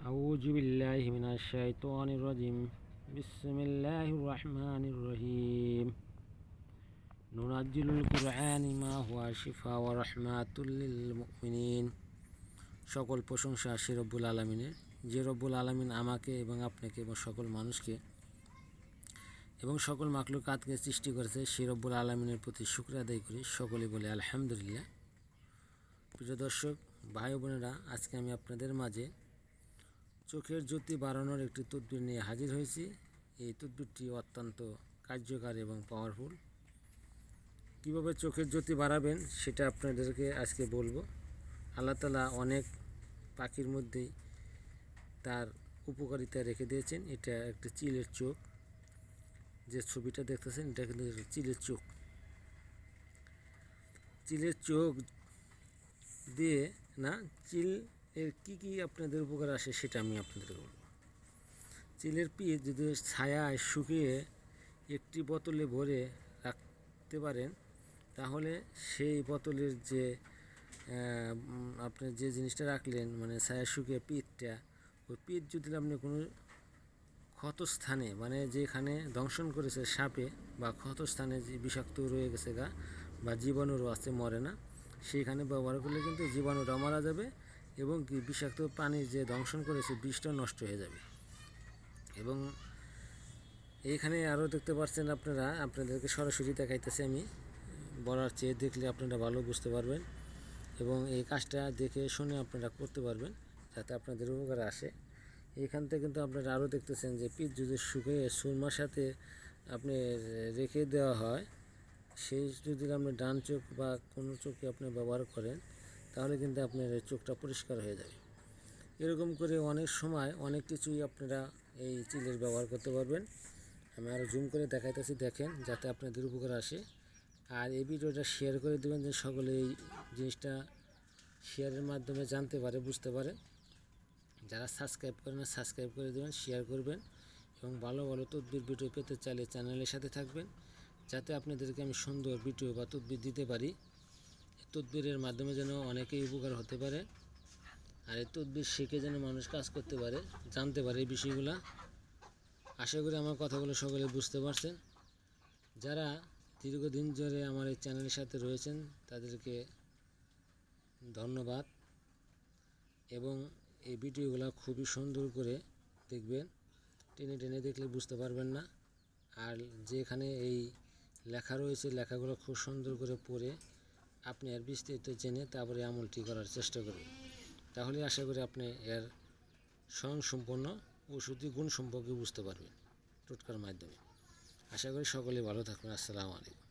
أعوذ بالله من الشيطان الرجيم بسم الله الرحمن الرحيم ننزل القرآن ما هو شفاء ورحمة للمؤمنين সকল প্রশংসা সে রব্বুল আলামিনের, যে রব্বুল আলামিন আমাকে এবং আপনাকে এবং সকল মানুষকে এবং সকল মাখলুকাতকে সৃষ্টি করেছে। সে রব্বুল আলামিনের প্রতি শুকর আদায় করি, সকলে বলে আলহামদুলিল্লাহ। প্রিয় দর্শক ভাই বোনেরা, আজকে আমি আপনাদের মাঝে চোখের জ্যোতি বাড়ানোর একটি তদবির নিয়ে হাজির হয়েছি। এই তদবিরটি অত্যন্ত কার্যকারী এবং পাওয়ারফুল। কীভাবে চোখের জ্যোতি বাড়াবেন সেটা আপনাদেরকে আজকে বলবো। আল্লাহ তাআলা অনেক পাখির মধ্যেই তার উপকারিতা রেখে দিয়েছেন। এটা একটা চিলের চোখ, যে ছবিটা দেখতেছেন এটা কিন্তু চিলের চোখ। চিলের চোখ দিয়ে না, চিল এর কী আপনাদের উপকার আসে সেটা আমি আপনাদের বলব। চিলের পিঠ যদি ছায়ায় শুকিয়ে একটি বোতলে ভরে রাখতে পারেন, তাহলে সেই বোতলের যে আপনি যে জিনিসটা রাখলেন, মানে ছায়া শুকিয়ে পিঠটা, ওই পিঠ যদি আপনি কোনো ক্ষতস্থানে, মানে যেখানে দংশন করেছে সাপে বা ক্ষতস্থানে যে বিষাক্ত রয়ে গেছে গা বা জীবাণুরও আছে, মরে না, সেইখানে ব্যবহার করলে কিন্তু জীবাণুটা মারা যাবে এবং কি বিষাক্ত পানির যে দংশন করেছে বিষটা নষ্ট হয়ে যাবে। এবং এইখানে আরও দেখতে পাচ্ছেন আপনারা, আপনাদেরকে সরাসরি দেখাইতেছি আমি, বলার চেয়ে দেখলে আপনারা ভালো বুঝতে পারবেন এবং এই কাজটা দেখে শুনে আপনারা করতে পারবেন, যাতে আপনাদের উপকার আসে। এইখান থেকে কিন্তু আপনারা আরও দেখতেছেন যে পিঠ যদি শুকিয়ে সুরমার সাথে আপনি রেখে দেওয়া হয়, সেই যদি আপনি ডান চোখ বা কোনো চোখে আপনি ব্যবহার করেন, তাহলে কিন্তু আপনার চোখটা পরিষ্কার হয়ে যাবে। এরকম করে অনেক সময় অনেক কিছুই আপনারা এই চিলের ব্যবহার করতে পারবেন। আমি আরও জুম করে দেখাইতেছি, দেখেন, যাতে আপনাদের উপকার আসে। আর এই ভিডিওটা শেয়ার করে দেবেন, যে সকলে এই জিনিসটা শেয়ারের মাধ্যমে জানতে পারে, বুঝতে পারে। যারা সাবস্ক্রাইব করেন না, সাবস্ক্রাইব করে দেবেন, শেয়ার করবেন এবং ভালো ভালো তদবির ভিডিও পেতে চাইলে চ্যানেলের সাথে থাকবেন, যাতে আপনাদেরকে আমি সুন্দর ভিডিও বা তদবির দিতে পারি। এই তদবিরের মাধ্যমে যেন অনেকেই উপকার হতে পারে, আর এই তদবির শিখে যেন মানুষ কাজ করতে পারে, জানতে পারে এই বিষয়গুলো। আশা করি আমার কথাগুলো সকলে বুঝতে পারছেন। যারা দীর্ঘদিন ধরে আমার এই চ্যানেলের সাথে রয়েছেন তাদেরকে ধন্যবাদ। এবং এই ভিডিওগুলো খুবই সুন্দর করে দেখবেন, টেনে টেনে দেখলে বুঝতে পারবেন না। আর যেখানে এই লেখা রয়েছে, লেখাগুলো খুব সুন্দর করে পড়ে আপনি আর বিস্তারিত জেনে তারপরে আমলটি করার চেষ্টা করুন। তাহলে আশা করি আপনি এর স্বয়ংসম্পন্ন ওষুধি গুণ সম্পর্কে বুঝতে পারবেন টোটকার মাধ্যমে। আশা করি সকলে ভালো থাকবেন। আসসালামু আলাইকুম।